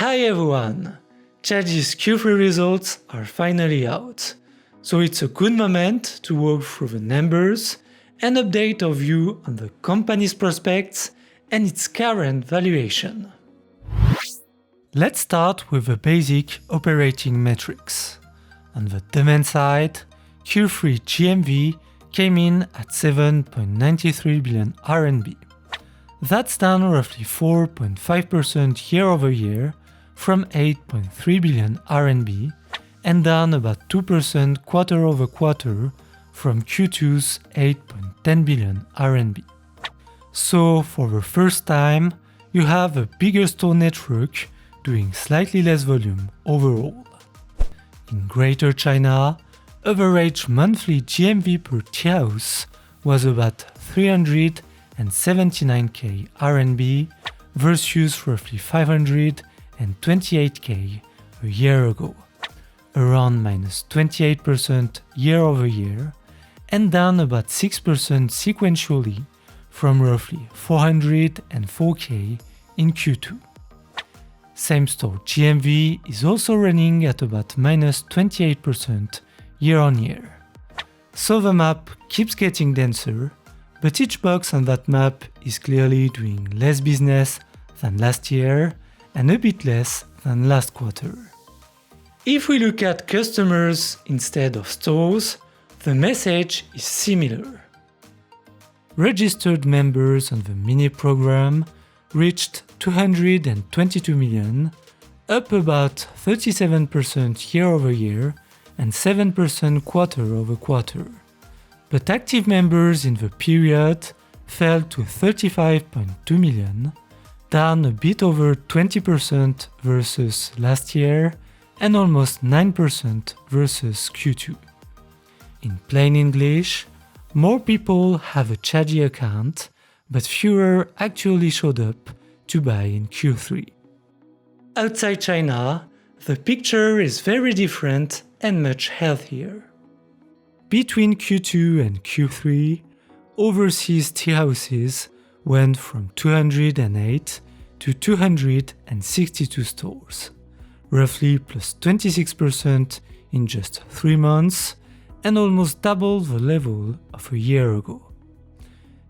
Hi everyone! Chagee's Q3 results are finally out, so it's a good moment to walk through the numbers and update our view on the company's prospects and its current valuation. Let's start with the basic operating metrics. On the demand side, Q3 GMV came in at 7.93 billion RMB. That's down roughly 4.5% year-over-year from 8.3 billion RMB and down about 2% quarter-over-quarter from Q2's 8.10 billion RMB. So for the first time, you have a bigger store network doing slightly less volume overall. In Greater China, average monthly GMV per house was about 379k RMB versus roughly 528k a year ago, around minus 28% year-over-year and down about 6% sequentially from roughly 404k in Q2. Same-store GMV is also running at about minus 28% year-on-year. So the map keeps getting denser, but each box on that map is clearly doing less business than last year and a bit less than last quarter. If we look at customers instead of stores, the message is similar. Registered members on the mini program reached 222 million, up about 37% year-over-year and 7% quarter-over-quarter. But active members in the period fell to 35.2 million, down a bit over 20% versus last year and almost 9% versus Q2. In plain English, more people have a Chagee account, but fewer actually showed up to buy in Q3. Outside China, the picture is very different and much healthier. Between Q2 and Q3, overseas tea houses went from 208 to 262 stores, roughly plus 26% in just 3 months and almost double the level of a year ago.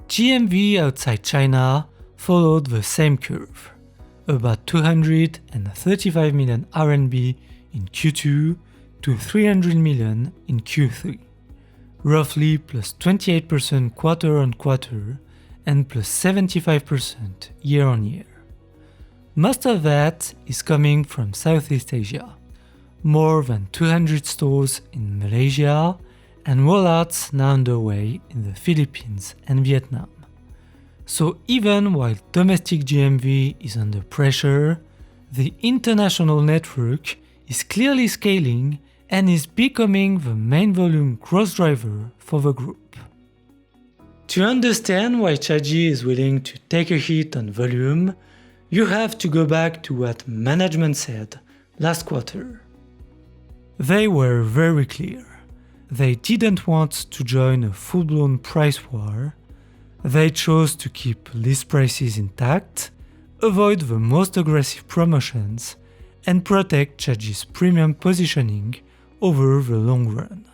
GMV outside China followed the same curve, about 235 million RMB in Q2 to 300 million in Q3, roughly plus 28% quarter-on-quarter and plus 75% year-on-year. Most of that is coming from Southeast Asia, more than 200 stores in Malaysia and rollouts now underway in the Philippines and Vietnam. So even while domestic GMV is under pressure, the international network is clearly scaling and is becoming the main volume growth driver for the group. To understand why Chagee is willing to take a hit on volume, you have to go back to what management said last quarter. They were very clear. They didn't want to join a full-blown price war. They chose to keep list prices intact, avoid the most aggressive promotions, and protect Chagee's premium positioning over the long run.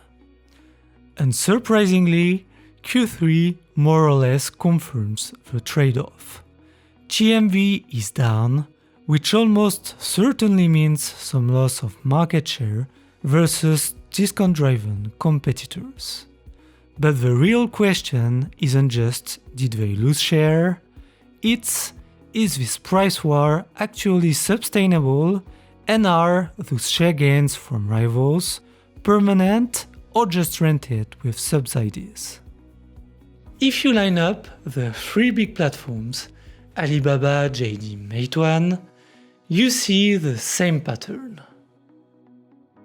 Unsurprisingly, Q3 more or less confirms the trade-off. GMV is down, which almost certainly means some loss of market share versus discount-driven competitors. But the real question isn't just did they lose share, it's is this price war actually sustainable and are those share gains from rivals permanent or just rented with subsidies? If you line up the 3 big platforms, Alibaba, JD, Meituan, you see the same pattern.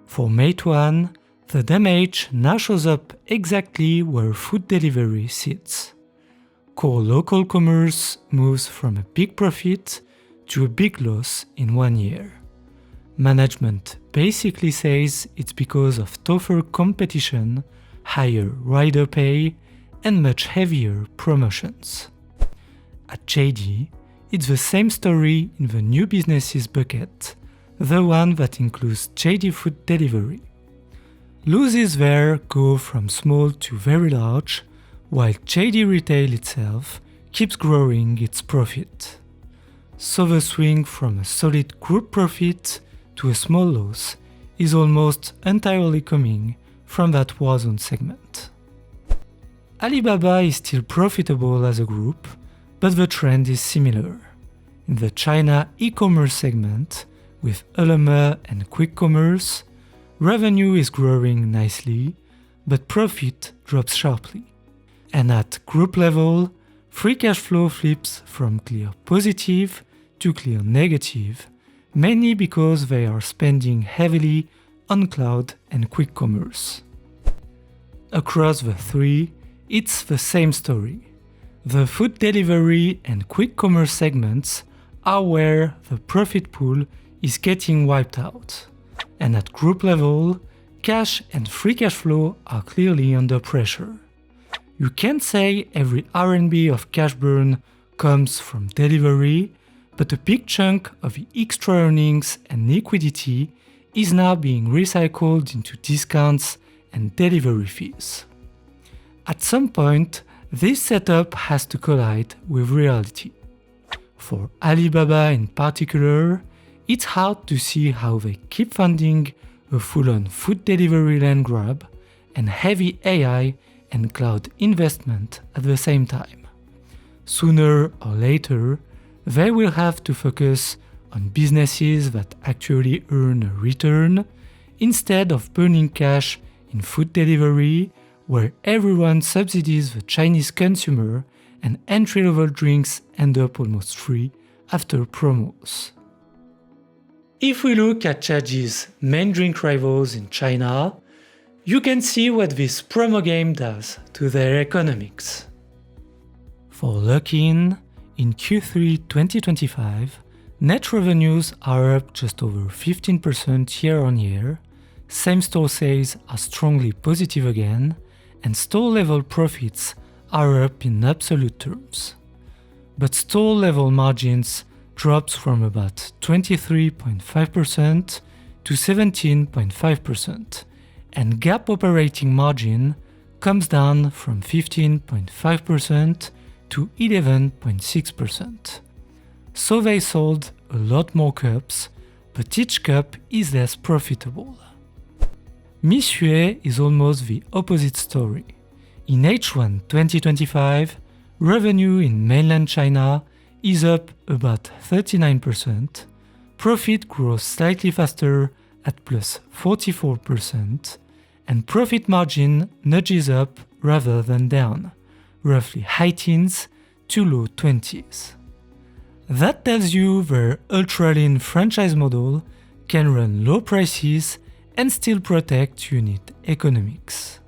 For Meituan, the damage now shows up exactly where food delivery sits. Core local commerce moves from a big profit to a big loss in 1 year. Management basically says it's because of tougher competition, higher rider pay, and much heavier promotions. At JD, it's the same story in the new businesses bucket, the one that includes JD food delivery. Losses there go from small to very large, while JD Retail itself keeps growing its profit. So the swing from a solid group profit to a small loss is almost entirely coming from that Warzone segment. Alibaba is still profitable as a group, but the trend is similar. In the China e-commerce segment, with Ele.me and quick commerce, revenue is growing nicely, but profit drops sharply. And at group level, free cash flow flips from clear positive to clear negative, mainly because they are spending heavily on cloud and quick commerce. Across the three, it's the same story. The food delivery and quick commerce segments are where the profit pool is getting wiped out. And at group level, cash and free cash flow are clearly under pressure. You can't say every RMB of cash burn comes from delivery, but a big chunk of the extra earnings and liquidity is now being recycled into discounts and delivery fees. At some point, this setup has to collide with reality. For Alibaba in particular, it's hard to see how they keep funding a full-on food delivery land grab and heavy AI and cloud investment at the same time. Sooner or later, they will have to focus on businesses that actually earn a return instead of burning cash in food delivery, where everyone subsidies the Chinese consumer and entry-level drinks end up almost free after promos. If we look at Chagee's main drink rivals in China, you can see what this promo game does to their economics. For Luckin, in Q3 2025, net revenues are up just over 15% year-on-year, same-store sales are strongly positive again, and store-level profits are up in absolute terms. But store-level margins drops from about 23.5% to 17.5%, and GAAP operating margin comes down from 15.5% to 11.6%. So they sold a lot more cups, but each cup is less profitable. Mixue is almost the opposite story. In H1 2025, revenue in mainland China is up about 39%, profit grows slightly faster at plus 44%, and profit margin nudges up rather than down, roughly high teens to low 20s. That tells you their ultra-lean franchise model can run low prices and still protect unit economics.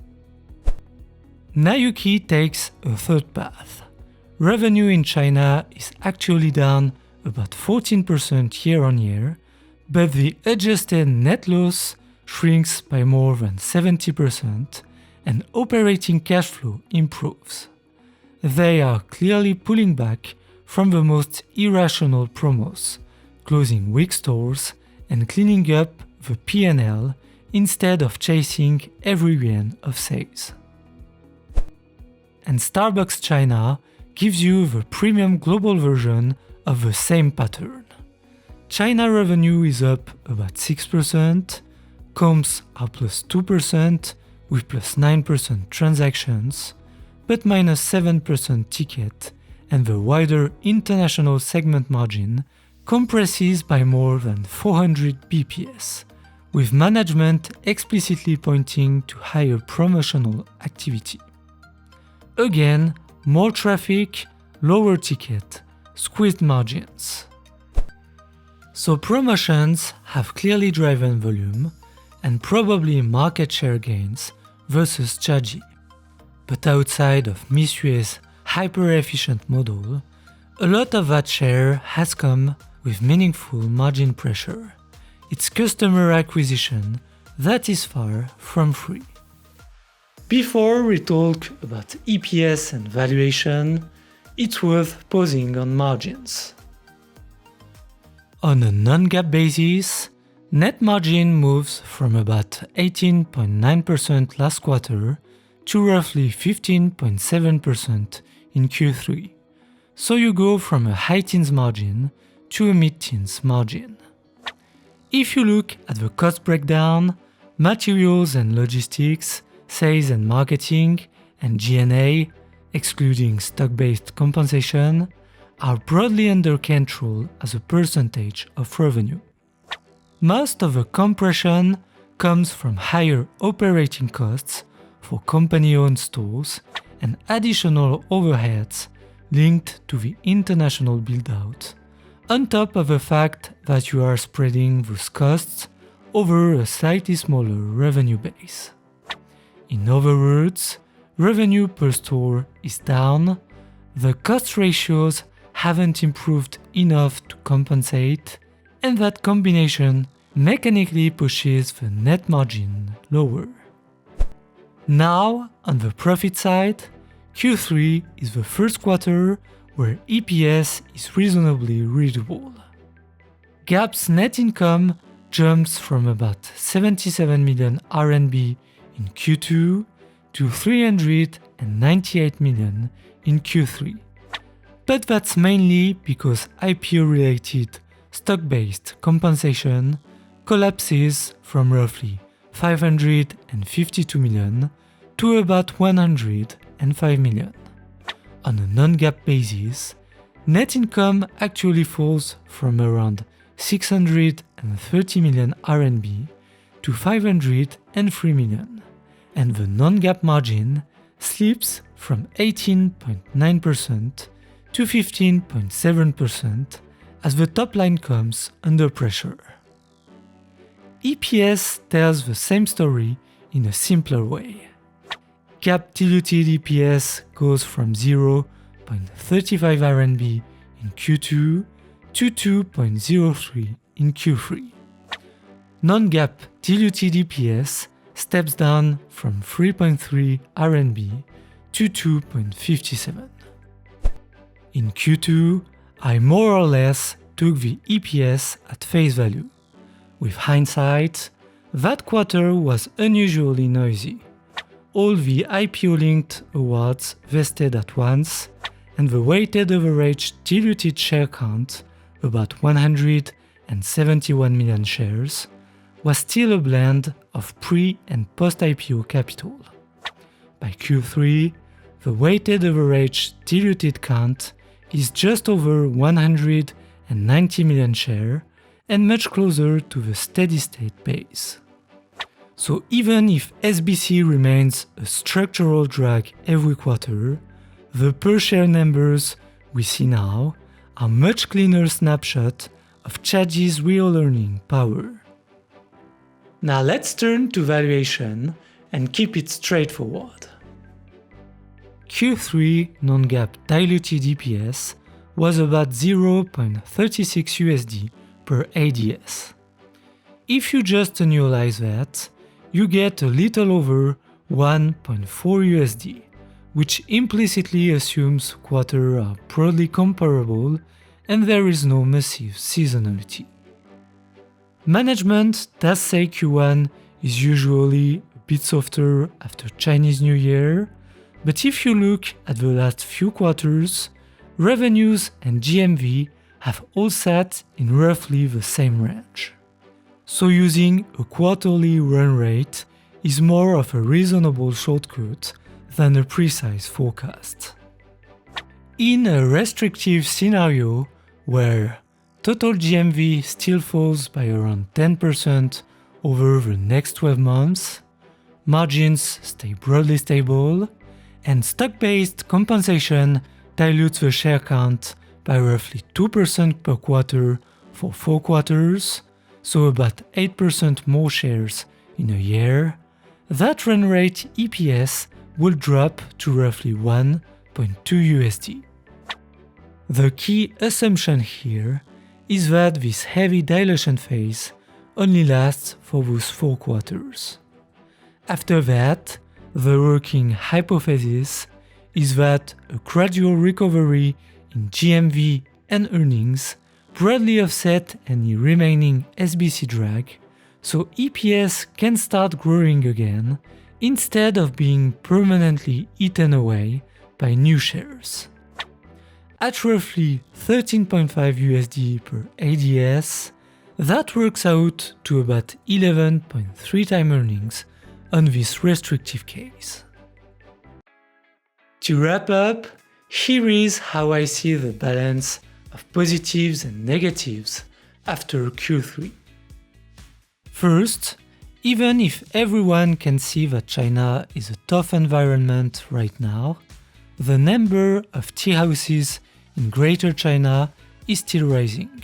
Nayuki takes a third path. Revenue in China is actually down about 14% year-on-year, but the adjusted net loss shrinks by more than 70% and operating cash flow improves. They are clearly pulling back from the most irrational promos, closing weak stores and cleaning up the P&L instead of chasing every yuan of sales. And Starbucks China gives you the premium global version of the same pattern. China revenue is up about 6%, comps are plus 2% with plus 9% transactions, but minus 7% ticket, and the wider international segment margin compresses by more than 400 bps, with management explicitly pointing to higher promotional activity. Again, more traffic, lower ticket, squeezed margins. So promotions have clearly driven volume and probably market share gains versus Chagee. But outside of Mixue's hyper-efficient model, a lot of that share has come with meaningful margin pressure. It's customer acquisition that is far from free. Before we talk about EPS and valuation, it's worth pausing on margins. On a non-GAAP basis, Net margin moves from about 18.9% last quarter to roughly 15.7% in Q3. So you go from a high teens margin to a mid-teens margin. If you look at the cost breakdown, materials and logistics, sales and marketing, and G&A, excluding stock-based compensation, are broadly under control as a percentage of revenue. Most of the compression comes from higher operating costs for company-owned stores and additional overheads linked to the international build-out, on top of the fact that you are spreading those costs over a slightly smaller revenue base. In other words, revenue per store is down, the cost ratios haven't improved enough to compensate, and that combination mechanically pushes the net margin lower. Now, on the profit side, Q3 is the first quarter where EPS is reasonably readable. GAP's net income jumps from about 77 million RMB in Q2 to 398 million in Q3. But that's mainly because IPO-related stock-based compensation collapses from roughly 552 million to about 105 million. On a non-GAAP basis, net income actually falls from around 630 million RMB to 503 million, and the non-GAAP margin slips from 18.9% to 15.7% as the top line comes under pressure. EPS tells the same story in a simpler way. GAAP diluted EPS goes from 0.35 RMB in Q2 to 2.03 in Q3. Non-GAAP diluted EPS steps down from 3.3 RMB to 2.57. In Q2, I more or less took the EPS at face value. With hindsight, that quarter was unusually noisy. All the IPO-linked awards vested at once, and the weighted average diluted share count, about 171 million shares, was still a blend of pre- and post-IPO capital. By Q3, the weighted average diluted count is just over 190 million shares and much closer to the steady-state base. So even if SBC remains a structural drag every quarter, the per-share numbers we see now are much cleaner snapshot of Chagee's real earning power. Now let's turn to valuation and keep it straightforward. Q3 non-GAAP diluted EPS was about 0.36 USD per ADS. If you just annualize that, you get a little over 1.4 USD, which implicitly assumes quarters are broadly comparable and there is no massive seasonality. Management does say Q1 is usually a bit softer after Chinese New Year, but if you look at the last few quarters, revenues and GMV have all sat in roughly the same range. So using a quarterly run rate is more of a reasonable shortcut than a precise forecast. In a restrictive scenario where total GMV still falls by around 10% over the next 12 months, margins stay broadly stable, and stock-based compensation dilutes the share count by roughly 2% per quarter for 4 quarters, so about 8% more shares in a year, that run rate EPS will drop to roughly 1.2 USD. The key assumption here is that this heavy dilution phase only lasts for those 4 quarters. After that, the working hypothesis is that a gradual recovery in GMV and earnings broadly offset any remaining SBC drag, so EPS can start growing again instead of being permanently eaten away by new shares. At roughly 13.5 USD per ADS, that works out to about 11.3 times earnings on this restrictive case. To wrap up, here is how I see the balance of positives and negatives after Q3. First, even if everyone can see that China is a tough environment right now, the number of tea houses in Greater China is still rising.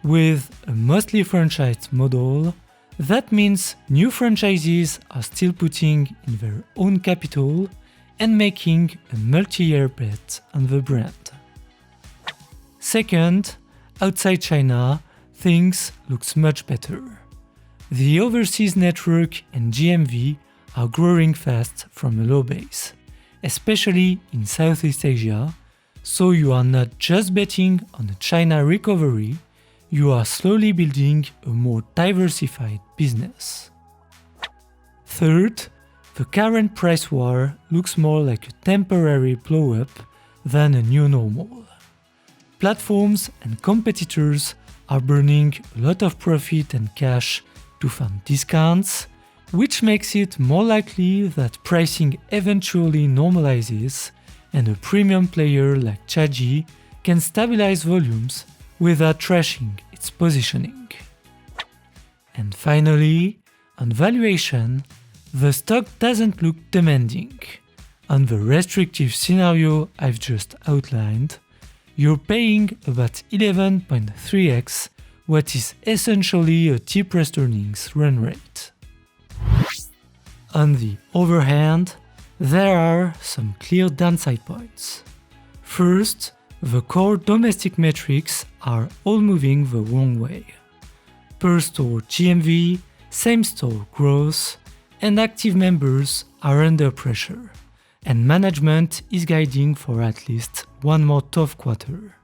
With a mostly franchised model, that means new franchisees are still putting in their own capital and making a multi-year bet on the brand. Second, outside China, things look much better. The overseas network and GMV are growing fast from a low base, especially in Southeast Asia, so you are not just betting on a China recovery, you are slowly building a more diversified business. Third, the current price war looks more like a temporary blow-up than a new normal. Platforms and competitors are burning a lot of profit and cash to fund discounts, which makes it more likely that pricing eventually normalizes and a premium player like Chagee can stabilize volumes without trashing its positioning. And finally, on valuation, the stock doesn't look demanding. On the restrictive scenario I've just outlined, you're paying about 11.3x what is essentially a depressed earnings run rate. On the other hand, there are some clear downside points. First, the core domestic metrics are all moving the wrong way. Per store GMV, same store growth, and active members are under pressure, and management is guiding for at least one more tough quarter.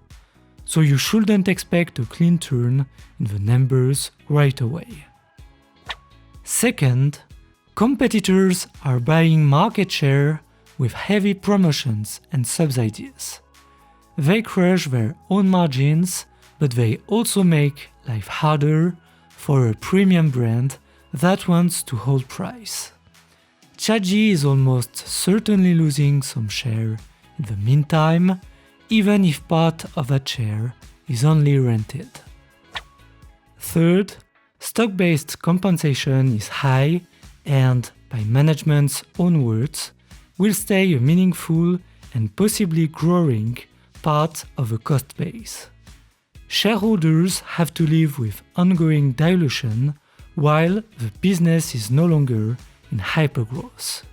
So you shouldn't expect a clean turn in the numbers right away. Second, competitors are buying market share with heavy promotions and subsidies. They crush their own margins, but they also make life harder for a premium brand that wants to hold price. Chagee is almost certainly losing some share in the meantime, even if part of that share is only rented. Third, stock-based compensation is high and, by management's own words, will stay a meaningful and possibly growing part of the cost base. Shareholders have to live with ongoing dilution while the business is no longer in hypergrowth.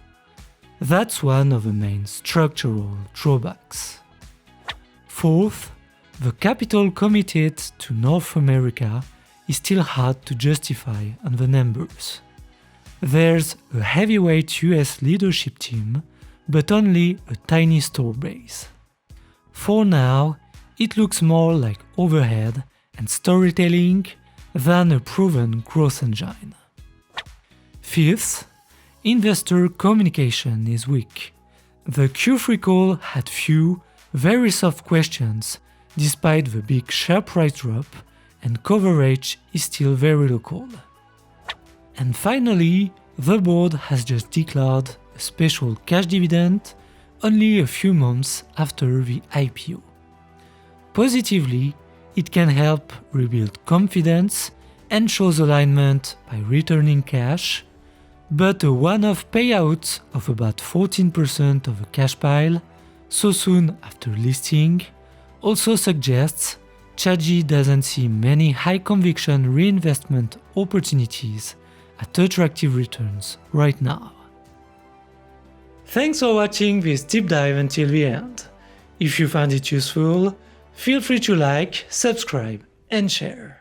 That's one of the main structural drawbacks. Fourth, the capital committed to North America is still hard to justify on the numbers. There's a heavyweight US leadership team, but only a tiny store base. For now, it looks more like overhead and storytelling than a proven growth engine. Fifth, investor communication is weak. The Q3 call had few, very soft questions despite the big share price drop, and coverage is still very local. And finally, the board has just declared a special cash dividend only a few months after the IPO. Positively, it can help rebuild confidence and shows alignment by returning cash, but a one-off payout of about 14% of a cash pile so soon after listing also suggests Chagee doesn't see many high-conviction reinvestment opportunities at attractive returns right now. Thanks for watching this deep dive until the end. If you found it useful, feel free to like, subscribe, and share.